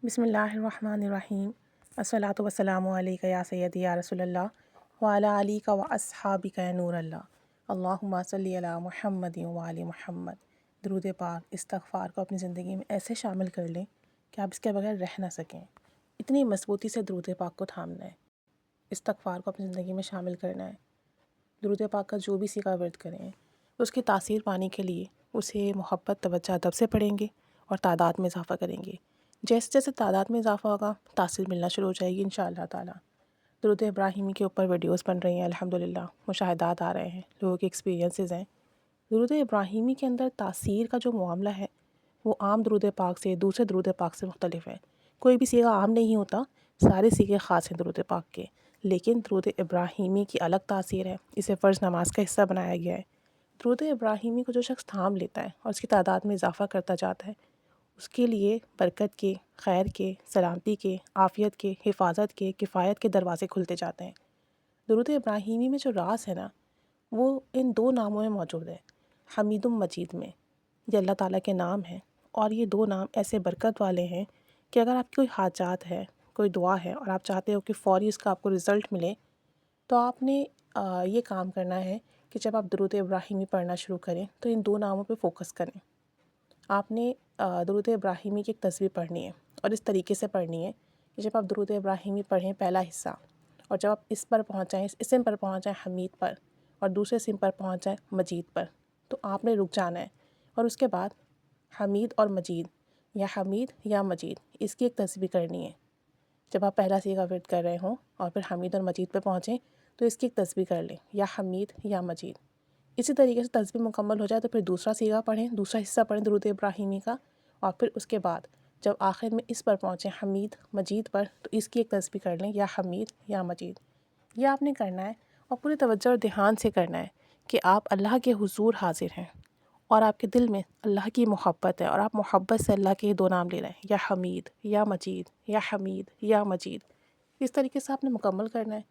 بسم اللہ الرحمن الرحیم الصلاۃ والسلام علیک یا سیدی یا رسول اللہ وعلی علیک و اصحابک یا نور اللہ اللہم صلی علی محمد وعلی محمد۔ درود پاک استغفار کو اپنی زندگی میں ایسے شامل کر لیں کہ آپ اس کے بغیر رہ نہ سکیں۔ اتنی مضبوطی سے درود پاک کو تھامنا ہے، استغفار کو اپنی زندگی میں شامل کرنا ہے۔ درود پاک کا جو بھی سیغہ ورد کریں اس کی تاثیر پانے کے لیے اسے محبت توجہ ادب سے پڑھیں گے اور تعداد میں اضافہ کریں گے۔ جیسے جیسے تعداد میں اضافہ ہوگا تاثیر ملنا شروع ہو جائے گی انشاءاللہ تعالیٰ۔ درود ابراہیمی کے اوپر ویڈیوز بن رہی ہیں الحمدللہ، مشاہدات آ رہے ہیں، لوگوں کے ایکسپیرینسز ہیں۔ درود ابراہیمی کے اندر تاثیر کا جو معاملہ ہے وہ عام درود پاک سے، دوسرے درود پاک سے مختلف ہے۔ کوئی بھی سیغہ عام نہیں ہوتا، سارے سیغے خاص ہیں درود پاک کے، لیکن درود ابراہیمی کی الگ تاثیر ہے، اسے فرض نماز کا حصہ بنایا گیا ہے۔ درود ابراہیمی کو جو شخص تھام لیتا ہے اور اس کی تعداد میں اضافہ کرتا جاتا ہے، اس کے لیے برکت کے، خیر کے، سلامتی کے، عافیت کے، حفاظت کے، کفایت کے دروازے کھلتے جاتے ہیں۔ درود ابراہیمی میں جو راز ہے نا وہ ان دو ناموں میں موجود ہے، حمید مجید میں۔ یہ اللہ تعالیٰ کے نام ہیں اور یہ دو نام ایسے برکت والے ہیں کہ اگر آپ کی کوئی حاجات ہے، کوئی دعا ہے اور آپ چاہتے ہو کہ فوری اس کا آپ کو رزلٹ ملے، تو آپ نے یہ کام کرنا ہے کہ جب آپ درود ابراہیمی پڑھنا شروع کریں تو ان دو ناموں پہ فوکس کریں۔ آپ نے درود ابراہیمی کی ایک تصویر پڑھنی ہے اور اس طریقے سے پڑھنی ہے کہ جب آپ درود ابراہیمی پڑھیں پہلا حصہ، اور جب آپ اس پر پہنچ جائیں، اس اسم پر پہنچ جائیں حمید پر، اور دوسرے اسم پر پہنچ جائیں مجید پر، تو آپ نے رک جانا ہے اور اس کے بعد حمید اور مجید یا حمید یا مجید اس کی ایک تصویر کرنی ہے۔ جب آپ پہلا سیغہ ورد کر رہے ہوں اور پھر حمید اور مجید پہ پہنچیں تو اس کی ایک تصویر کر لیں، یا حمید یا مجید۔ اسی طریقے سے تصویر مکمل ہو جائے تو پھر دوسرا سیغہ پڑھیں، دوسرا حصہ پڑھیں درود ابراہیمی کا، اور پھر اس کے بعد جب آخر میں اس پر پہنچیں حمید مجید پر تو اس کی ایک تصویر کر لیں، یا حمید یا مجید۔ یہ آپ نے کرنا ہے اور پوری توجہ اور دھیان سے کرنا ہے کہ آپ اللہ کے حضور حاضر ہیں اور آپ کے دل میں اللہ کی محبت ہے اور آپ محبت سے اللہ کے یہ دو نام لے رہے ہیں، یا حمید یا مجید، یا حمید یا مجید۔ اس طریقے سے آپ نے مکمل کرنا ہے،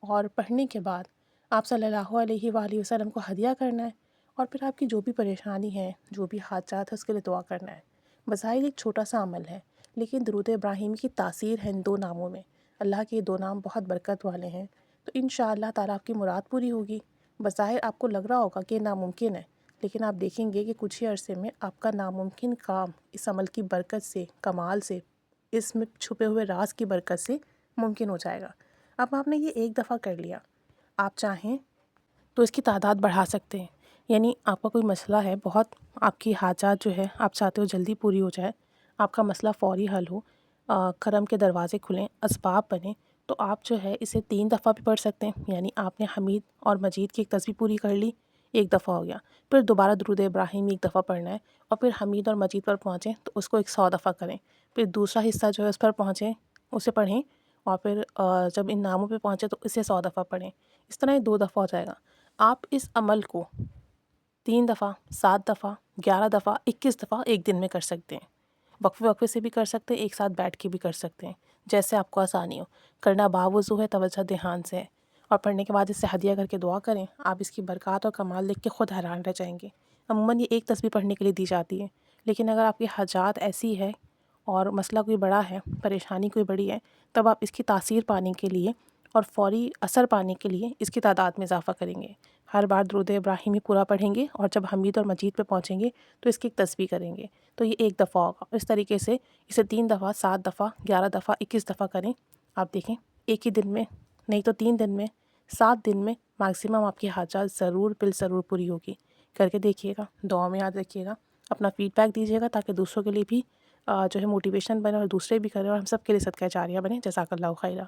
اور پڑھنے کے بعد آپ صلی اللہ علیہ وآلہ وسلم کو ہدیہ کرنا ہے، اور پھر آپ کی جو بھی پریشانی ہے، جو بھی حاجات ہے اس کے لیے دعا کرنا ہے۔ بظاہر ایک چھوٹا سا عمل ہے، لیکن درود ابراہیم کی تاثیر ہے ان دو ناموں میں۔ اللہ کے یہ دو نام بہت برکت والے ہیں، تو انشاءاللہ تعالیٰ آپ کی مراد پوری ہوگی۔ بظاہر آپ کو لگ رہا ہوگا کہ یہ ناممکن ہے، لیکن آپ دیکھیں گے کہ کچھ ہی عرصے میں آپ کا ناممکن کام اس عمل کی برکت سے، کمال سے، اس میں چھپے ہوئے راز کی برکت سے ممکن ہو جائے گا۔ اب آپ نے یہ ایک دفعہ کر لیا، آپ چاہیں تو اس کی تعداد بڑھا سکتے ہیں۔ یعنی آپ کا کوئی مسئلہ ہے، بہت آپ کی حاجات جو ہے آپ چاہتے ہو جلدی پوری ہو جائے، آپ کا مسئلہ فوری حل ہو، کرم کے دروازے کھلیں، اسباب بنیں، تو آپ جو ہے اسے 3 دفعہ بھی پڑھ سکتے ہیں۔ یعنی آپ نے حمید اور مجید کی ایک تصویر پوری کر لی، ایک دفعہ ہو گیا، پھر دوبارہ درود ابراہیم ایک دفعہ پڑھنا ہے، اور پھر حمید اور مجید پر پہنچیں تو اس کو 100 دفعہ کریں، پھر دوسرا حصہ جو ہے اس پر پہنچیں، اسے پڑھیں، اور پھر جب ان ناموں پہ پہنچے تو اسے 100 دفعہ پڑھیں۔ اس طرح یہ 2 دفعہ ہو جائے گا۔ آپ اس عمل کو 3 دفعہ، 7 دفعہ، 11 دفعہ، 21 دفعہ ایک دن میں کر سکتے ہیں۔ وقفے وقفے سے بھی کر سکتے ہیں، ایک ساتھ بیٹھ کے بھی کر سکتے ہیں، جیسے آپ کو آسانی ہو۔ کرنا باوضو ہے، توجہ دھیان سے ہے، اور پڑھنے کے بعد اس سے ہدیہ کر کے دعا کریں۔ آپ اس کی برکات اور کمال دیکھ کے خود حیران رہ جائیں گے۔ عموماً یہ ایک تصویر پڑھنے کے لیے دی جاتی ہے، لیکن اگر آپ کی حاجات ایسی ہے اور مسئلہ کوئی بڑا ہے، پریشانی کوئی بڑی ہے، تب آپ اس کی تاثیر پانے کے لیے اور فوری اثر پانے کے لیے اس کی تعداد میں اضافہ کریں گے۔ ہر بار درود ابراہیمی پورا پڑھیں گے، اور جب حمید اور مجید پہ پہنچیں گے تو اس کی ایک تصویر کریں گے، تو یہ ایک دفعہ ہوگا۔ اس طریقے سے اسے 3 دفعہ، 7 دفعہ، 11 دفعہ، 21 دفعہ کریں۔ آپ دیکھیں ایک ہی دن میں، نہیں تو 3 دن میں، 7 دن میں میکسیمم آپ کی حاجات ضرور بالضرور پوری ہوگی۔ کر کے دیکھیے گا، دعا میں یاد رکھیے گا، اپنا فیڈ بیک دیجیے گا تاکہ دوسروں کے لیے بھی جو ہے موٹیویشن بنے اور دوسرے بھی کریں اور ہم سب کے لیے صدقہ جاریہ بنے۔ جزاک اللہ خیرہ۔